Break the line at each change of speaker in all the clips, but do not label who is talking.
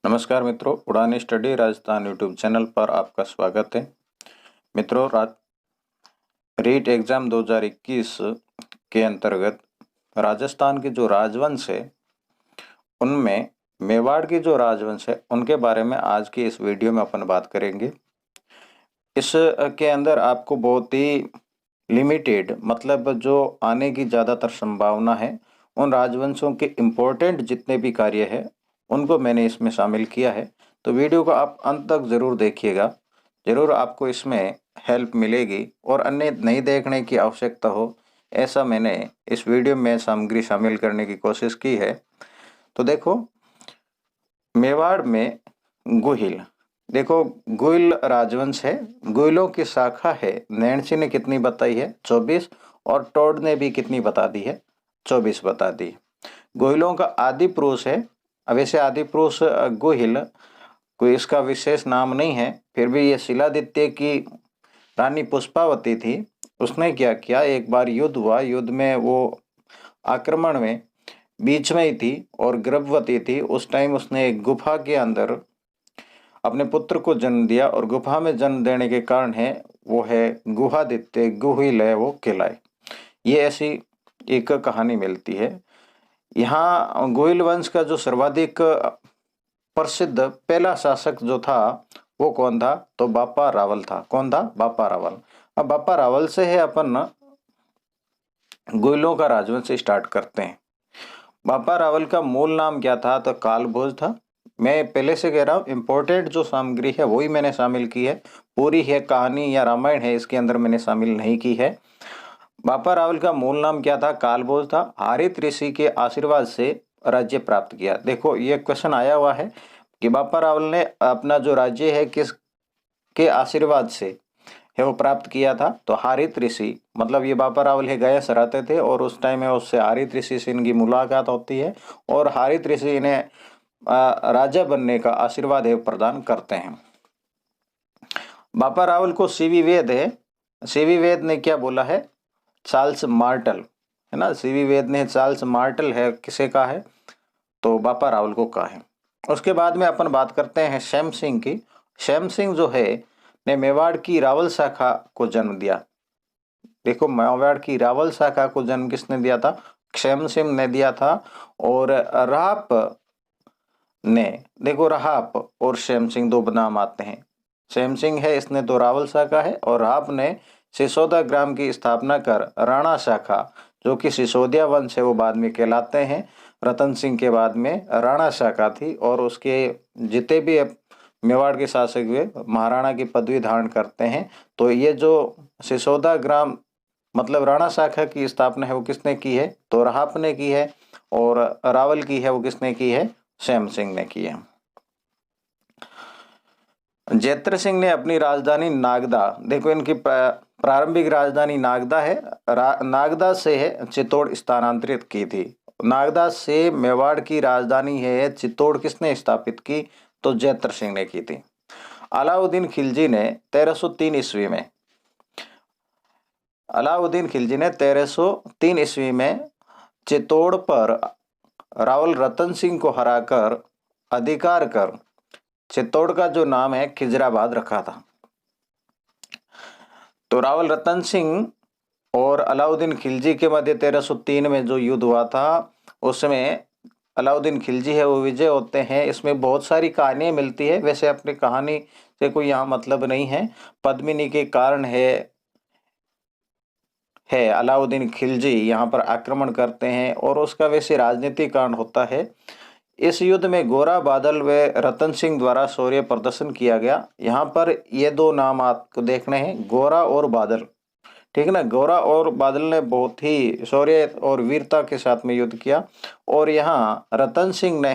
नमस्कार मित्रों, उड़ान स्टडी राजस्थान यूट्यूब चैनल पर आपका स्वागत है। मित्रों, रीट एग्जाम 2021 के अंतर्गत राजस्थान के जो राजवंश है उनमें मेवाड़ की जो राजवंश है उनके बारे में आज की इस वीडियो में अपन बात करेंगे। इस के अंदर आपको बहुत ही लिमिटेड मतलब जो आने की ज़्यादातर संभावना है उन राजवंशों के इम्पोर्टेंट जितने भी कार्य है उनको मैंने इसमें शामिल किया है। तो वीडियो को आप अंत तक ज़रूर देखिएगा, ज़रूर आपको इसमें हेल्प मिलेगी और अन्य नहीं देखने की आवश्यकता हो ऐसा मैंने इस वीडियो में सामग्री शामिल करने की कोशिश की है। तो देखो, मेवाड़ में गुहिल, देखो गुहिल राजवंश है, गुहिलों की शाखा है। नैणसी ने कितनी बताई है? 24। और टोड ने भी कितनी बता दी है? 24 बता दी। गुहिलों का आदि पुरुष है। अब वैसे आदि पुरुष गुहिल कोई इसका विशेष नाम नहीं है, फिर भी ये शिलादित्य की रानी पुष्पावती थी। उसने क्या किया, एक बार युद्ध हुआ, युद्ध में वो आक्रमण में बीच में ही थी और गर्भवती थी। उस टाइम उसने एक गुफा के अंदर अपने पुत्र को जन्म दिया और गुफा में जन्म देने के कारण है वो है गुहादित्य, गुहिल है वो कहलाए। ये ऐसी एक कहानी मिलती है। यहाँ गोइल वंश का जो सर्वाधिक प्रसिद्ध पहला शासक जो था वो कौन था? तो बापा रावल था। कौन था? बापा रावल। अब बापा रावल से है अपन गोइलों का राजवंश स्टार्ट करते हैं। बापा रावल का मूल नाम क्या था? तो कालभोज था। मैं पहले से कह रहा हूँ, इम्पोर्टेंट जो सामग्री है वही मैंने शामिल की है, पूरी है कहानी या रामायण है इसके अंदर मैंने शामिल नहीं की है। बापा रावल का मूल नाम क्या था? कालभोज था। हारित ऋषि के आशीर्वाद से राज्य प्राप्त किया। देखो ये क्वेश्चन आया हुआ है कि बापा रावल ने अपना जो राज्य है किस के आशीर्वाद से है वो प्राप्त किया था? तो हारित ऋषि, मतलब ये बापा रावल है गया रहते थे और उस टाइम में उससे हारित ऋषि से इनकी मुलाकात होती है और हारित ऋषि इन्हें राजा बनने का आशीर्वाद है प्रदान करते हैं। बापा रावल को सीवी वेद है, सीवी वेद ने क्या बोला है? चार्ल्स मार्टल, है ना। सीवी वेद ने चार्ल्स मार्टल है किसे कहा है? तो बापा रावल को कहा है। उसके बाद में अपन बात करते हैं श्याम सिंह की। श्याम सिंह जो है ने मेवाड़ की रावल शाखा को जन्म दिया। देखो मेवाड़ की रावल शाखा को जन्म किसने दिया था? श्याम सिंह ने दिया था। और राप ने, देखो राप और श्याम सिंह दो नाम आते हैं। श्याम सिंह है इसने तो रावल शाखा है और राप ने सिसोदा ग्राम की स्थापना कर राणा शाखा, जो कि सिसोदिया वंश है वो बाद में कहलाते हैं। रतन सिंह के बाद में राणा शाखा थी और उसके जितने भी मेवाड़ के शासक हुए महाराणा की पदवी धारण करते हैं। तो ये जो सिसोदा ग्राम मतलब राणा शाखा की स्थापना है वो किसने की है? तो राप ने की है। और रावल की है वो किसने की है? श्याम सिंह ने की है। जैत्र सिंह ने अपनी राजधानी नागदा, देखो इनकी प्रारंभिक राजधानी नागदा है, नागदा से है चित्तौड़ स्थानांतरित की थी। नागदा से मेवाड़ की राजधानी है चित्तौड़ किसने स्थापित की? तो जैत्र सिंह ने की थी। अलाउद्दीन खिलजी ने 1303 ईस्वी में, अलाउद्दीन खिलजी ने 1303 ईस्वी में चित्तौड़ पर रावल रतन सिंह को हराकर अधिकार कर चित्तौड़ का जो नाम है खिजराबाद रखा था। तो रावल रतन सिंह और अलाउद्दीन खिलजी के मध्य 1303 में जो युद्ध हुआ था उसमें अलाउद्दीन खिलजी है वो विजय होते हैं। इसमें बहुत सारी कहानियां मिलती है, वैसे अपनी कहानी से कोई यहाँ मतलब नहीं है। पद्मिनी के कारण है अलाउद्दीन खिलजी यहाँ पर आक्रमण करते हैं और उसका वैसे राजनीतिक कारण होता है। इस युद्ध में गोरा बादल व रतन सिंह द्वारा शौर्य प्रदर्शन किया गया। यहाँ पर ये दो नाम आपको देखने हैं, गोरा और बादल, ठीक है ना। गोरा और बादल ने बहुत ही शौर्य और वीरता के साथ में युद्ध किया और यहाँ रतन सिंह ने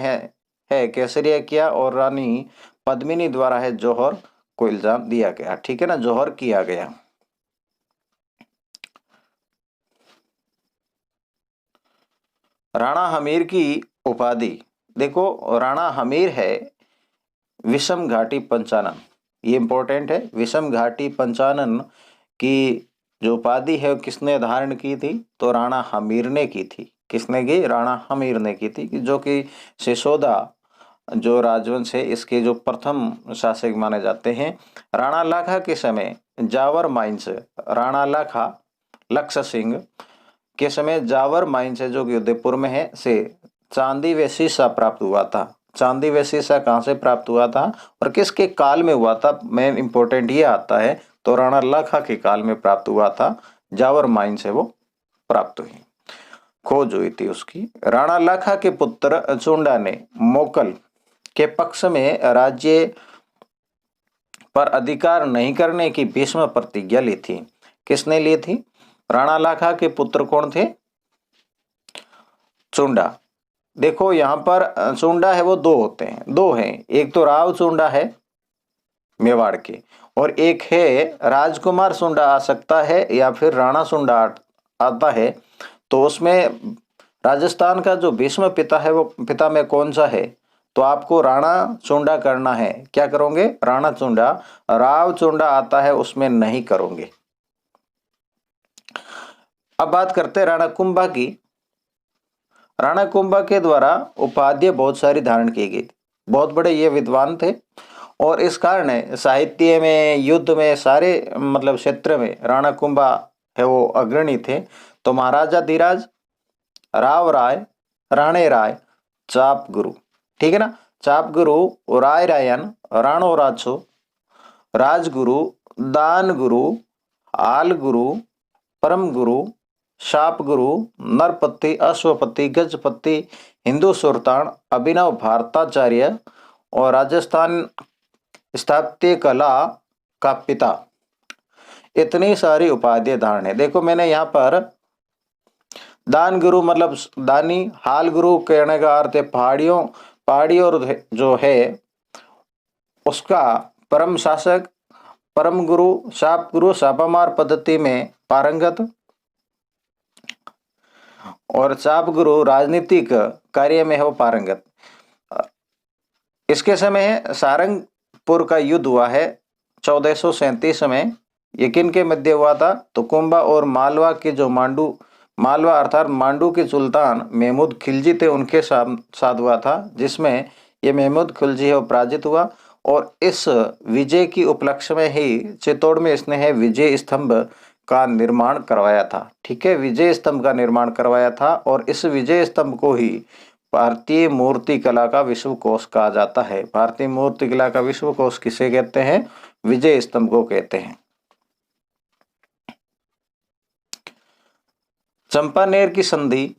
है केसरिया किया और रानी पद्मिनी द्वारा है जौहर को इल्जाम दिया गया, ठीक है ना, जौहर किया गया। राणा हमीर की उपाधि, देखो राणा हमीर है विषम घाटी पंचानन, ये इंपॉर्टेंट है। विषम घाटी पंचानन की जो उपाधि है किसने धारण की थी? तो राणा हमीर ने की थी। किसने की? राणा हमीर ने की थी, जो कि सिसोदा जो राजवंश है इसके जो प्रथम शासक माने जाते हैं। राणा लाखा के समय जावर माइंस, राणा लाखा लक्ष्य सिंह के समय जावर माइंस है जो कि उदयपुर में है से चांदी व शीशा प्राप्त हुआ था। चांदी व शीशा कहाँ से प्राप्त हुआ था और किसके काल में हुआ था, मेन इंपॉर्टेंट ये आता है। तो राणा लाखा के काल में प्राप्त हुआ था, जावर माइंस है वो प्राप्त हुई, खोज हुई थी उसकी। राणा लाखा के पुत्र चुंडा ने मोकल के पक्ष में राज्य पर अधिकार नहीं करने की भीष्म प्रतिज्ञा ली थी। किसने ली थी? राणा लाखा के पुत्र कौन थे? चुंडा। देखो यहाँ पर चुंडा है वो दो होते हैं, दो हैं, एक तो राव चुंडा है मेवाड़ के, और एक है राजकुमार चुंडा आ सकता है या फिर राणा चुंडा आता है। तो उसमें राजस्थान का जो भीष्म पिता है वो पिता में कौन सा है? तो आपको राणा चुंडा करना है। क्या करोगे? राणा चुंडा। राव चुंडा आता है उसमें नहीं करोगे। अब बात करते हैं राणा कुंभा की। राणा कुंभा के द्वारा उपाधि बहुत सारी धारण की गई, बहुत बड़े ये विद्वान थे और इस कारण साहित्य में, युद्ध में, सारे मतलब क्षेत्र में राणा कुंभा है वो अग्रणी थे। तो महाराजा धीराज, राव राय, राणे राय, चाप गुरु, ठीक है ना। चाप गुरु, राय रायन, राणो राछो, राजगुरु, दान गुरु, आल गुरु, परम गुरु, शाप गुरु, नरपति, अश्वपति, गजपति, हिंदू सुल्तान, अभिनव भारताचार्य और राजस्थान स्थापत्य कला का पिता, इतनी सारी उपाधियां धारण है। देखो मैंने यहाँ पर दान गुरु मतलब दानी, हाल गुरु कहने का अर्थ है पहाड़ी और जो है उसका परम शासक, परम गुरु, शाप गुरु शापामार पद्धति में पारंगत और चाप गुरु राजनीतिक कार्य में है वो पारंगत। इसके समय सारंगपुर का युद्ध हुआ है 1437 में। ये किन के मध्य हुआ था? तो कुंभा और मालवा के जो मालवा अर्थात मांडू के सुल्तान महमूद खिलजी थे उनके साथ हुआ था, जिसमें ये महमूद खिलजी है वो पराजित हुआ। और इस विजय की उपलक्ष्य में ही चित्तौड़ में इसने है विजय स्तंभ का निर्माण करवाया था। ठीक है, विजय स्तंभ का निर्माण करवाया था और इस विजय स्तंभ को ही भारतीय मूर्ति कला का विश्व कोश कहा जाता है। भारतीय मूर्ति कला का विश्व कोश किसे कहते हैं? विजय स्तंभ को कहते हैं। चंपानेर की संधि,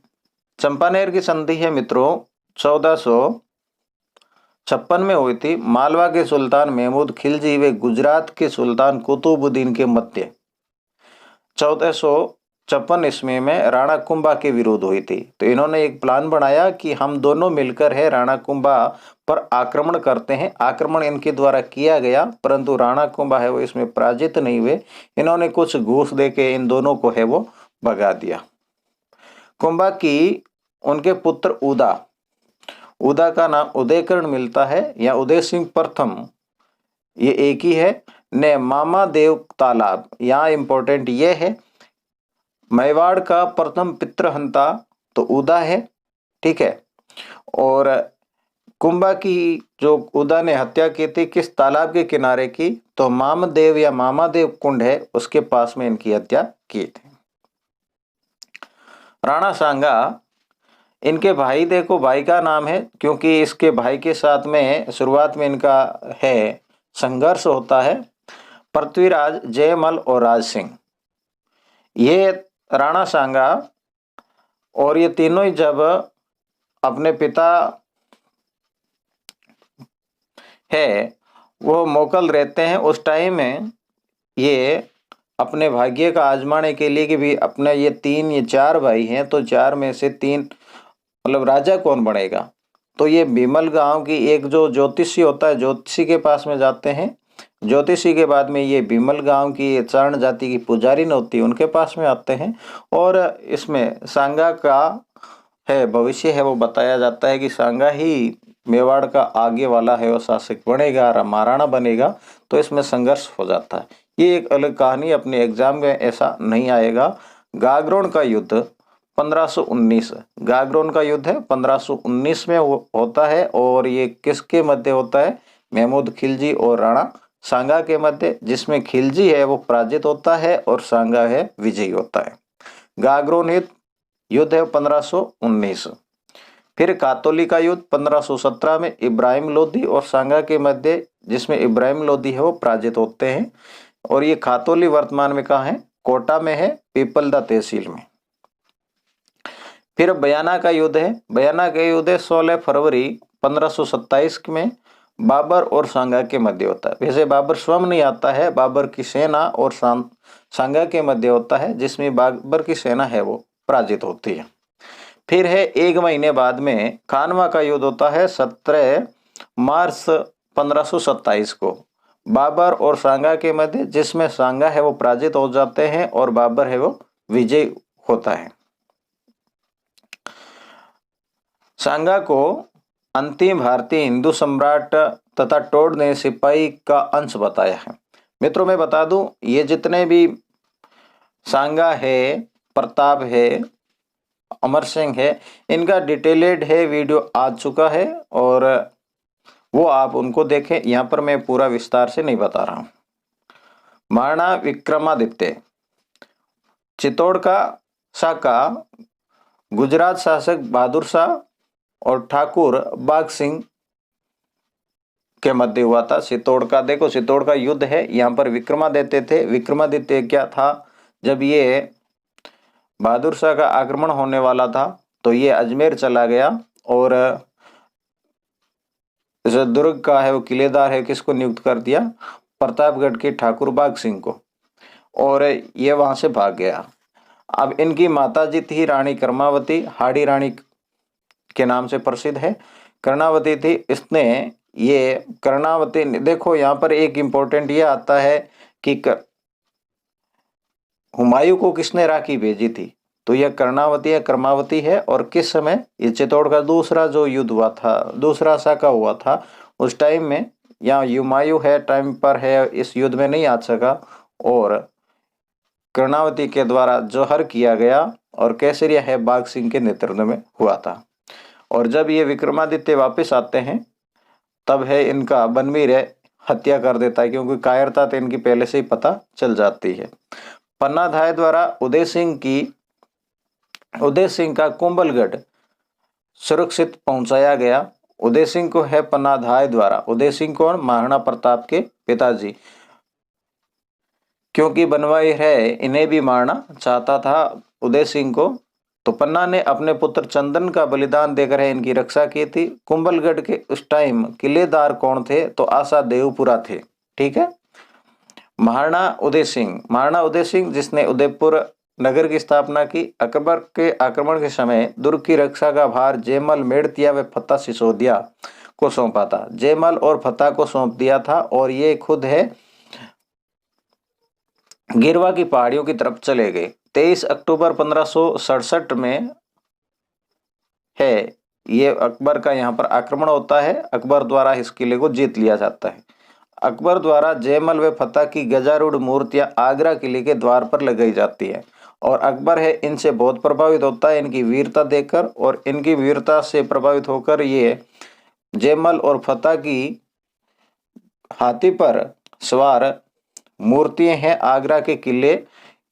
चंपानेर की संधि है मित्रों 1456 में हुई थी। मालवा के सुल्तान महमूद खिलजी व गुजरात के सुल्तान कुतुबुद्दीन के मध्य 1456 ईस्वी में राणा कुंभा के विरोध हुई थी। तो इन्होंने एक प्लान बनाया कि हम दोनों मिलकर है राणा कुंभा पर आक्रमण करते हैं। आक्रमण इनके द्वारा किया गया परंतु राणा कुंभा है वो इसमें पराजित नहीं हुए। इन्होंने कुछ घूस देके इन दोनों को है वो भगा दिया। कुंभा की उनके पुत्र उदा का नाम उदयकर्ण मिलता है या उदय सिंह प्रथम, ये एक ही है, ने मामा देव तालाब। यहाँ इंपॉर्टेंट ये है मेवाड़ का प्रथम पितृहंता तो उदा है, ठीक है। और कुंभा की जो उदा ने हत्या की थी किस तालाब के किनारे की? तो मामदेव या मामादेव कुंड है उसके पास में इनकी हत्या की थी। राणा सांगा, इनके भाई, देखो भाई का नाम है क्योंकि इसके भाई के साथ में शुरुआत में इनका है संघर्ष होता है। पृथ्वीराज, जयमल और राज सिंह, ये राणा सांगा और ये तीनों ही जब अपने पिता है वो मोकल रहते हैं उस टाइम में ये अपने भाग्य का आजमाने के लिए कि भी अपने ये चार भाई हैं तो चार में से तीन मतलब राजा कौन बनेगा। तो ये भीमल गांव की एक जो ज्योतिषी होता है ज्योतिषी के पास में जाते हैं। ज्योतिषी के बाद में ये भीमल गांव की चारण जाति की पुजारी होती है उनके पास में आते हैं और इसमें सांगा का है भविष्य है वो बताया जाता है कि सांगा ही मेवाड़ का आगे वाला है वो शासक बनेगा, महाराणा बनेगा। तो इसमें संघर्ष हो जाता है। ये एक अलग कहानी, अपने एग्जाम में ऐसा नहीं आएगा। गागरोन का युद्ध 1519 गागरोन का युद्ध है 1519 में होता है। और ये किसके मध्य होता है? महमूद खिलजी और राणा सांगा के मध्य, जिसमें खिलजी है वो पराजित होता है और सांगा है विजयी होता है। गागरोन युद्ध है 1519। फिर कातोली का युद्ध 1517 में इब्राहिम लोदी और सांगा के मध्य, जिसमें इब्राहिम लोदी है वो पराजित होते हैं। और ये कातोली वर्तमान में कहाँ है? कोटा में है, पीपलदा तहसील में। फिर बयाना का युद्ध है। बयाना का युद्ध है 16 फरवरी 1527 में बाबर और सांगा के मध्य होता है। वैसे बाबर स्वयं नहीं आता है, बाबर की सेना और सांगा के मध्य होता है, जिसमें बाबर की सेना है वो पराजित होती है। फिर है 1 महीने बाद में खानवा का युद्ध होता है 17 मार्च 1527 को बाबर और सांगा के मध्य, जिसमें सांगा है वो पराजित हो जाते हैं और बाबर है वो विजय होता है। सांगा को अंतिम भारतीय हिंदू सम्राट तथा टोड ने सिपाही का अंश बताया है। मित्रों मैं बता दूं, ये जितने भी सांगा है, प्रताप है, अमर सिंह है, इनका डिटेलेड है वीडियो आ चुका है और वो आप उनको देखें। यहाँ पर मैं पूरा विस्तार से नहीं बता रहा हूं। महाराणा विक्रमादित्य चित्तौड़ का शाखा गुजरात शासक बहादुर शाह और ठाकुर बाघ सिंह के मध्य हुआ था। चित्तौड़ का देखो, चित्तौड़ का युद्ध है, यहाँ पर विक्रमादित्य थे। विक्रमादित्य क्या था, जब ये बहादुर शाह का आक्रमण होने वाला था तो ये अजमेर चला गया और जो दुर्ग का है वो किलेदार है, किसको नियुक्त कर दिया? प्रतापगढ़ के ठाकुर बाघ सिंह को, और ये वहां से भाग गया। अब इनकी माताजी थी रानी कर्मावती, हाड़ी रानी के नाम से प्रसिद्ध है, कर्णावती थी। इसने ये कर्णावती, देखो यहाँ पर एक इंपॉर्टेंट ये आता है कि हुमायूं को किसने राखी भेजी थी? तो यह कर्णावती या कर्मावती है। और किस समय? ये चित्तौड़ का दूसरा जो युद्ध हुआ था, दूसरा शाखा हुआ था, उस टाइम में यहाँ हुमायूं है टाइम पर है, इस युद्ध में नहीं आ सका और कर्णावती के द्वारा जोहर किया गया और केसरिया है बाघ सिंह के नेतृत्व में हुआ था। और जब ये विक्रमादित्य वापस आते हैं तब है इनका बनवीर है हत्या कर देता है, क्योंकि कायरता तो इनकी पहले से ही पता चल जाती है। पन्नाधाय द्वारा उदय सिंह का कुंभलगढ़ सुरक्षित पहुंचाया गया। उदय सिंह को है पन्नाधाय द्वारा, उदय सिंह कौन? महाराणा प्रताप के पिताजी, क्योंकि बनवाई है इन्हें भी मारना चाहता था उदय सिंह को, तो पन्ना ने अपने पुत्र चंदन का बलिदान देकर है इनकी रक्षा की थी। कुंभलगढ़ के उस टाइम किलेदार कौन थे? तो आशा देवपुरा थे। ठीक है। महाराणा उदय सिंह जिसने उदयपुर नगर की स्थापना की। अकबर के आक्रमण के समय दुर्ग की रक्षा का भार जयमल मेड़तिया व फतेह सिसोदिया को सौंपा था। जयमल और फतेह को सौंप दिया था और ये खुद है गिरवा की पहाड़ियों की तरफ चले गए। 23 अक्टूबर 1567 में है ये अकबर का यहाँ पर आक्रमण होता है। अकबर द्वारा इस किले को जीत लिया जाता है। अकबर द्वारा जयमल व फतेह की गजारूढ़ मूर्तियां आगरा किले के द्वार पर लगाई जाती है और अकबर है इनसे बहुत प्रभावित होता है इनकी वीरता देखकर, और इनकी वीरता से प्रभावित होकर ये जयमल और फतेह की हाथी पर सवार मूर्तियां हैं आगरा के किले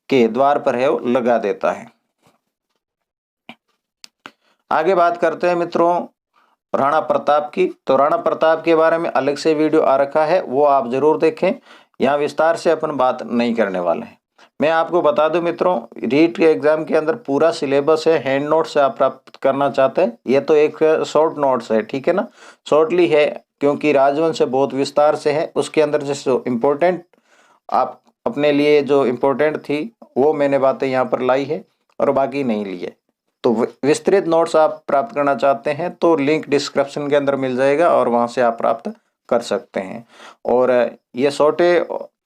के द्वार पर है वो लगा देता है। आगे बात करते हैं मित्रों राणा प्रताप की। तो राणा प्रताप के बारे में अलग से वीडियो आ रखा है, वो आप जरूर देखें। यहाँ विस्तार से अपन बात नहीं करने वाले हैं। मैं आपको बता दूं मित्रों, रीट के एग्जाम के अंदर पूरा सिलेबस है। हैंड नोट से आप प्राप्त करना चाहते हैं, ये तो एक शॉर्ट नोट्स है, ठीक है ना, शॉर्टली है, क्योंकि राजवंश से बहुत विस्तार से है। उसके अंदर जो इम्पोर्टेंट आप अपने लिए जो इम्पोर्टेंट थी वो मैंने बातें यहाँ पर लाई है और बाकी नहीं ली है। तो विस्तृत नोट्स आप प्राप्त करना चाहते हैं तो लिंक डिस्क्रिप्शन के अंदर मिल जाएगा और वहां से आप प्राप्त कर सकते हैं। और ये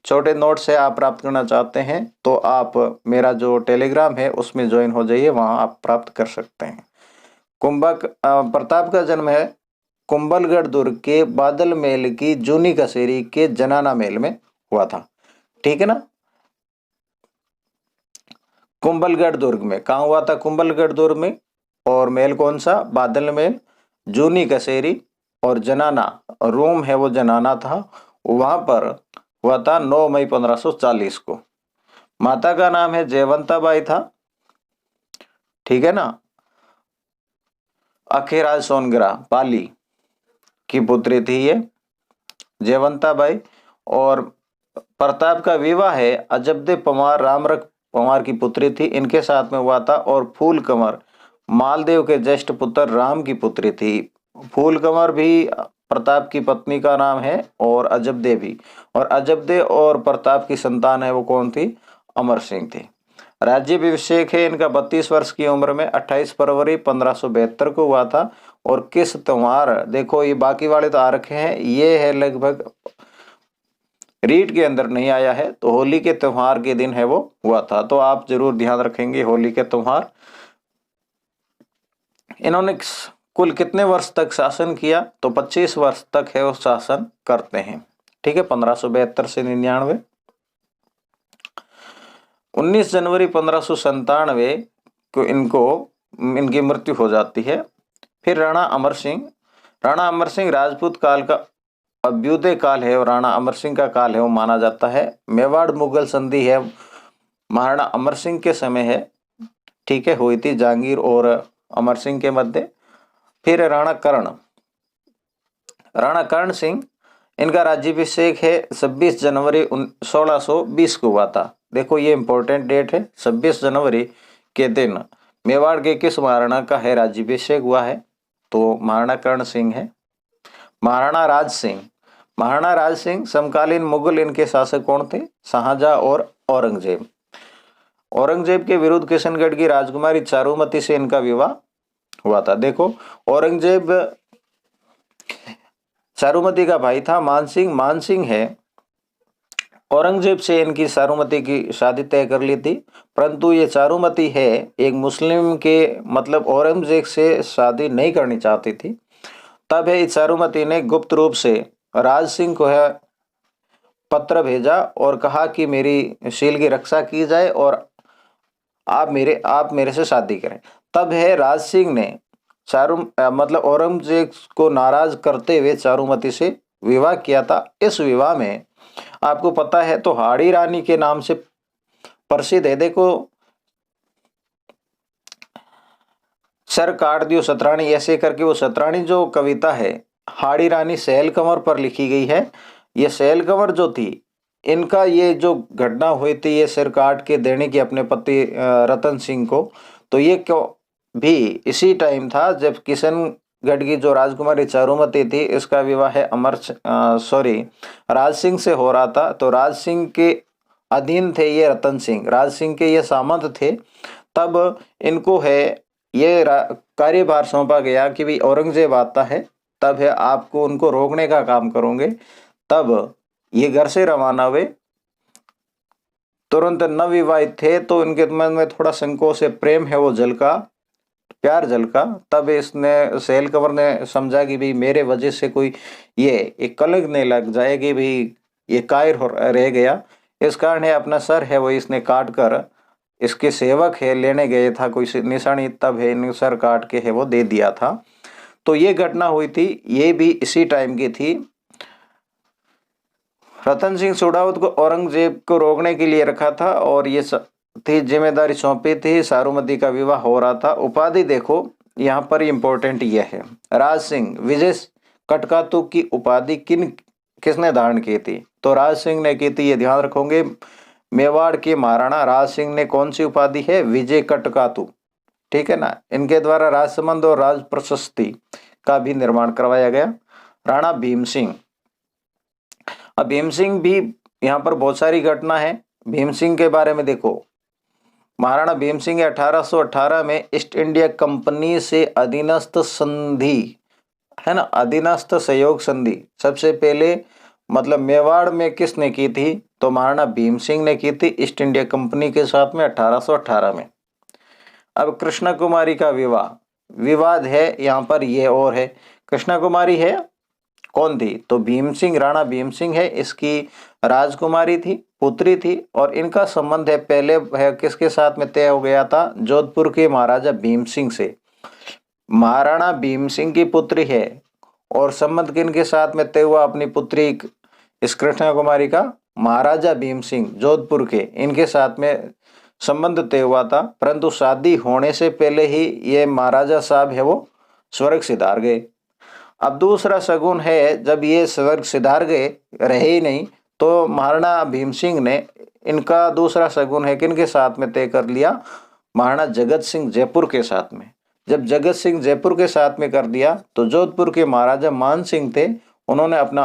छोटे नोट्स है आप प्राप्त करना चाहते हैं तो आप मेरा जो टेलीग्राम है उसमें ज्वाइन हो जाइए, वहां आप प्राप्त कर सकते हैं। प्रताप का जन्म है कुंभलगढ़ दुर्ग के बादल महल की जूनी कसेरी के जनाना महल में हुआ था, ठीक है ना। कुंभलगढ़ दुर्ग में। कहाँ हुआ था? कुंभलगढ़ दुर्ग में। और महल कौन सा? बादल महल। जूनी कसेरी और जनाना, रूम है वो जनाना था, वहां पर हुआ था 9 मई 1540 को। माता का नाम है जयवंता बाई था, ठीक है ना। अखेराज सोनग्रा पाली की पुत्री थी ये जयवंता बाई। और प्रताप का विवाह है अजबदेव पंवार रामरख पंवार की पुत्री थी, इनके साथ में हुआ था। और फूल कंवर मालदेव के ज्येष्ठ पुत्र राम की पुत्री थी। फूल कंवर भी प्रताप की पत्नी का नाम है और अजबदेव भी। और अजबदेव और प्रताप की संतान है वो कौन थी? अमर सिंह थी। राज्याभिषेक है इनका 32 वर्ष की उम्र में 28 फरवरी 1572 को हुआ था। और किस त्योहार? देखो ये बाकी वाले तो आ रखे हैं, ये है लगभग रीट के अंदर नहीं आया है, तो होली के त्योहार के दिन है वो हुआ था। तो आप जरूर ध्यान रखेंगे होली के त्योहार। इन्होंने कुल कितने वर्ष तक शासन किया? तो 25 वर्ष तक है वो शासन करते हैं, ठीक है, 1572 से 99। 19 जनवरी 1597 को इनकी मृत्यु हो जाती है। फिर राणा अमर सिंह। राणा अमर सिंह राजपूत काल का अभ्युदय काल है और राणा अमर सिंह का काल है वो माना जाता है। मेवाड़ मुगल संधि है महाराणा अमर सिंह के समय है, ठीक है, हुई थी जहांगीर और अमर सिंह के मध्य। फिर राणा कर्ण। राणा कर्ण सिंह, इनका राज्याभिषेक है 26 जनवरी 1620 को हुआ था। देखो ये इंपॉर्टेंट डेट है, 26 जनवरी के दिन मेवाड़ के किस महाराणा का है राज्याभिषेक हुआ है? तो महाराणा कर्ण सिंह है। महाराणा राज सिंह। महाराणा राज सिंह समकालीन मुगल इनके शासक कौन थे? शाहजहां और औरंगजेब। औरंगजेब के विरुद्ध किशनगढ़ की राजकुमारी चारुमती से इनका विवाह हुआ था। देखो औरंगजेब चारुमती का भाई था मानसिंह। मानसिंह है औरंगजेब से इनकी चारुमती की शादी तय कर ली थी, परंतु ये चारुमती है एक मुस्लिम के मतलब औरंगजेब से शादी नहीं करनी चाहती थी। तब है चारुमती ने गुप्त रूप से राज सिंह को है पत्र भेजा और कहा कि मेरी शील की रक्षा की जाए और आप मेरे से शादी करें। तब है राज सिंह ने मतलब औरंगजेब को नाराज करते हुए चारुमती से विवाह किया था। इस विवाह में आपको पता है तो हाड़ी रानी के नाम से प्रसिद्ध है। देखो सर काट दियो सतरानी ऐसे करके वो सतरानी जो कविता है हाड़ी रानी सहल कंवर पर लिखी गई है। ये सहल कंवर जो थी इनका ये जो घटना हुई थी ये सिर काट के देने की अपने पति रतन सिंह को, तो ये क्यों भी इसी टाइम था जब किशनगढ़ की जो राजकुमारी चारुमती थी इसका विवाह है राज सिंह से हो रहा था। तो राज सिंह के अधीन थे ये रतन सिंह, राज सिंह के ये सामंत थे। तब इनको है ये कार्यभार सौंपा गया कि भाई औरंगजेब आता है तब है आपको उनको रोकने का काम करोगे। तब ये घर से रवाना हुए, तुरंत नवविवाहित थे तो इनके मन में थोड़ा संकोच है, प्रेम है वो झलका, प्यार झलका। तब इसने सहल कंवर ने समझा कि भाई मेरे वजह से कोई ये एक कलंक नहीं लग जाए कि भाई ये कायर रह गया। इस कारण है अपना सर है वो इसने काट कर इसके सेवक है लेने गए था कोई निशानी, तब है इन सर काट के है वो दे दिया था। तो ये घटना हुई थी, ये भी इसी टाइम की थी। रतन सिंह सुडावत को औरंगजेब को रोकने के लिए रखा था और ये थी जिम्मेदारी सौंपी थी। सारूमती का विवाह हो रहा था। उपाधि देखो यहाँ पर इंपॉर्टेंट यह है, राज सिंह विजय कटकातु की उपाधि किसने धारण की थी? तो राज सिंह ने की थी, ये ध्यान रखोगे। मेवाड़ के महाराणा राज सिंह ने कौन सी उपाधि है? विजय कटकातु, ठीक है ना। इनके द्वारा राजसमंद और राज प्रशस्ति का भी निर्माण करवाया गया। राणा भीम सिंह। अब भीम सिंह भी यहाँ पर बहुत सारी घटना है। भीम सिंह के बारे में देखो, महाराणा भीम सिंह 1818 में ईस्ट इंडिया कंपनी से अधीनस्थ संधि है ना, अधीनस्थ सहयोग संधि सबसे पहले मतलब मेवाड़ में किसने की थी? तो महाराणा भीम सिंह ने की थी ईस्ट इंडिया कंपनी के साथ में 1818 में। अब कृष्णा कुमारी का विवाद है यहाँ पर, ये और है। कृष्णा कुमारी है कौन थी? तो भीम सिंह, राणा भीम सिंह है, इसकी राजकुमारी थी, पुत्री थी, और इनका संबंध है पहले है किसके साथ में तय हो गया था? जोधपुर के महाराजा भीम सिंह से। महाराणा भीम सिंह की पुत्री है और संबंध किनके साथ में तय हुआ? अपनी पुत्री इस कृष्णा कुमारी का महाराजा भीम सिंह जोधपुर के, इनके साथ में संबंध तय हुआ था, परंतु शादी होने से पहले ही ये महाराजा साहब है वो स्वर्ग सिधार गए। अब दूसरा शगुन है, जब ये स्वर्ग सिधार गए, रहे ही नहीं, तो महाराणा भीम सिंह ने इनका दूसरा शगुन है किनके साथ में तय कर लिया? महाराणा जगत सिंह जयपुर के साथ में। जब जगत सिंह जयपुर के साथ में कर दिया तो जोधपुर के महाराजा मान सिंह थे, उन्होंने अपना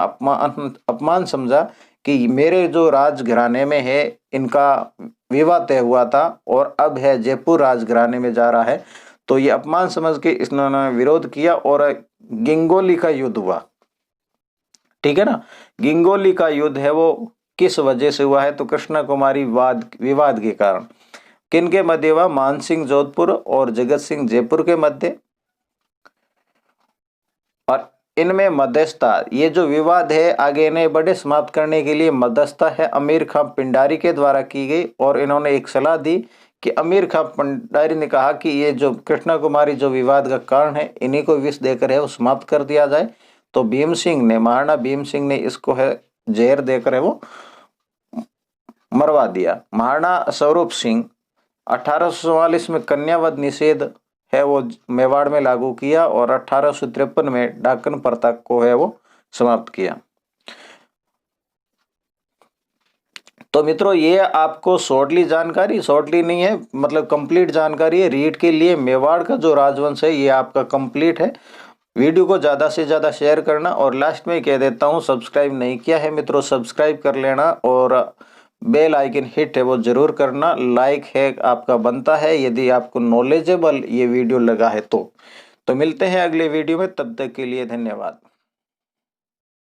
अपमान समझा कि मेरे जो राजघराने में है इनका विवाह तय हुआ था और अब है जयपुर राजघराने में जा रहा है, तो ये अपमान समझ के इन्होंने विरोध किया और गिंगोली का युद्ध हुआ। ठीक है ना? गिंगोली का युद्ध है वो किस वजह से हुआ है? तो कृष्णा कुमारी विवाद के कारण। किनके मध्य हुआ? मान सिंह जोधपुर और जगत सिंह जयपुर के मध्य। और इनमें मध्यस्थता, ये जो विवाद है आगे इन्हें बड़े समाप्त करने के लिए मध्यस्थता है अमीर खां पिंडारी के द्वारा की गई, और इन्होंने एक सलाह दी कि अमीर खां पिंडारी ने कहा कि ये जो कृष्णा कुमारी जो विवाद का कारण है, इन्हीं को विष देकर है वो समाप्त कर दिया जाए। तो भीम सिंह ने, महाराणा भीम सिंह ने इसको है जहर देकर है वो मरवा दिया। महाराणा स्वरूप सिंह 1844 में कन्यावध निषेध है वो मेवाड़ में लागू किया और 1853 में डाकन प्रथा को है वो समाप्त किया। तो मित्रों, ये आपको शॉर्टली जानकारी, शॉर्टली नहीं है मतलब कंप्लीट जानकारी है रीट के लिए। मेवाड़ का जो राजवंश है ये आपका कंप्लीट है। वीडियो को ज़्यादा से ज़्यादा शेयर करना, और लास्ट में कह देता हूँ सब्सक्राइब नहीं किया है मित्रों सब्सक्राइब कर लेना, और बेल आइकन हिट है वो जरूर करना। लाइक है आपका बनता है यदि आपको नॉलेजेबल ये वीडियो लगा है तो मिलते हैं अगले वीडियो में, तब तक के लिए धन्यवाद।